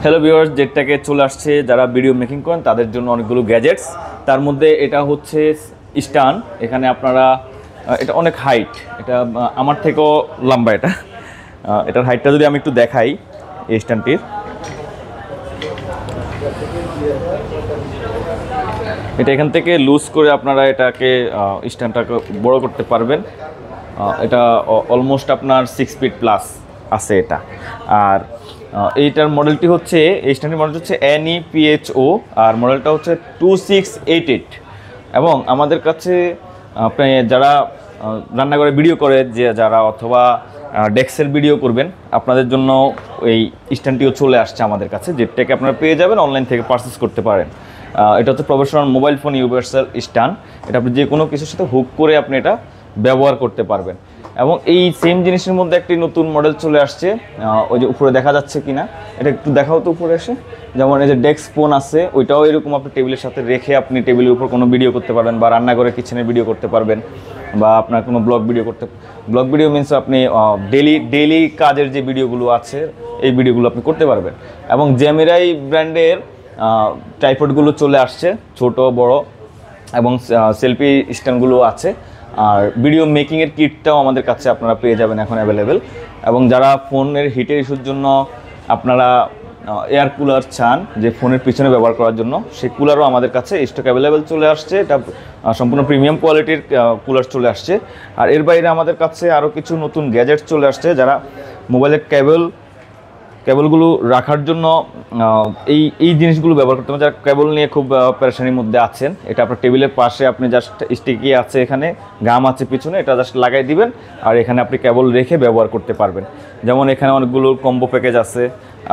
Hello viewers, যেটাকে চলে আসছে যারা ভিডিও মেকিং করেন তাদের জন্য অনেকগুলো গ্যাজেটস। তার মধ্যে এটা হচ্ছে স্ট্যান্ড। এখানে আপনারা এটা অনেক হাইট, এটা আমার থেকেও লম্বা। এটার হাইটটা যদি আমি একটু দেখাই, এই স্ট্যান্ডটির, এটা এখান থেকে লুজ করে আপনারা এটাকে স্ট্যান্ডটাকে বড় করতে পারবেন। এটা অলমোস্ট আপনার 6 ফিট প্লাস আছে এটা। আর এইটার মডেলটি হচ্ছে, এই স্ট্যান্ডের মডেলটা হচ্ছে NEPHO, আর মডেলটা হচ্ছে 2688। এবং আমাদের কাছে আপনি যারা রান্নাঘরে ভিডিও করে, যারা অথবা ডেস্কের ভিডিও করবেন, আপনাদের জন্য এই স্ট্যান্ডটিও চলে আসছে আমাদের কাছে, যেটাকে আপনারা পেয়ে যাবেন, অনলাইন থেকে পারচেস করতে পারেন। এটা হচ্ছে professional mobile phone universal stand. এটা আপনি যে কোনো কিছুর সাথে হুক করে আপনি এটা ব্যবহার করতে পারবেন। এবং এই সেম জিনিসের মধ্যে একটি নতুন মডেল চলে আসছে, ওই যে উপরে দেখা যাচ্ছে কিনা, এটা একটু দেখাও তো উপরে এসে। যেমন এই যে ডেস্ক ফোন আছে, ওইটাও এরকম আপনি টেবিলের সাথে রেখে আপনি টেবিলের উপর কোনো ভিডিও করতে পারবেন, বা রান্নাঘরে কিচেনের ভিডিও করতে পারবেন, বা আপনার কোনো ব্লগ ভিডিও মিনস আপনি ডেইলি কাজের যে ভিডিওগুলো আছে এই ভিডিওগুলো আপনি করতে পারবেন। এবং জ্যামিরাই ব্র্যান্ডের ট্রাইপডগুলো চলে আসছে, ছোট বড়, এবং সেলফি স্ট্যান্ডগুলো আছে। আর ভিডিও মেকিংয়ের কিটটাও আমাদের কাছে আপনারা পেয়ে যাবেন এখন অ্যাভেলেবেল। এবং যারা ফোনের হিটের ইস্যুর জন্য আপনারা এয়ার কুলার চান, যে ফোনের পিছনে ব্যবহার করার জন্য, সেই কুলারও আমাদের কাছে স্টক অ্যাভেলেবেল চলে আসছে। এটা সম্পূর্ণ প্রিমিয়াম কোয়ালিটির কুলার চলে আসছে। আর এর বাইরে আমাদের কাছে আরও কিছু নতুন গ্যাজেট চলে আসছে। যারা মোবাইলের কেবলগুলো রাখার জন্য এই জিনিসগুলো ব্যবহার করতে হবে, যারা কেবল নিয়ে খুব পেরেশানির মধ্যে আছেন, এটা আপনার টেবিলের পাশে আপনি জাস্ট স্টিকি আছে, এখানে গাম আছে পিছনে, এটা জাস্ট লাগাই দিবেন, আর এখানে আপনি কেবল রেখে ব্যবহার করতে পারবেন। যেমন এখানে অনেকগুলো কম্বো প্যাকেজ আছে,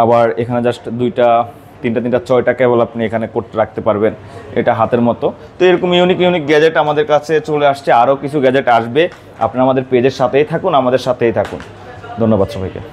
আবার এখানে জাস্ট 2টা 3টা 6টা কেবল আপনি এখানে করতে রাখতে পারবেন, এটা হাতের মতো। তো এরকম ইউনিক গ্যাজেট আমাদের কাছে চলে আসছে, আরও কিছু গ্যাজেট আসবে। আপনারা আমাদের পেজের সাথেই থাকুন, আমাদের সাথেই থাকুন। ধন্যবাদ সবাইকে।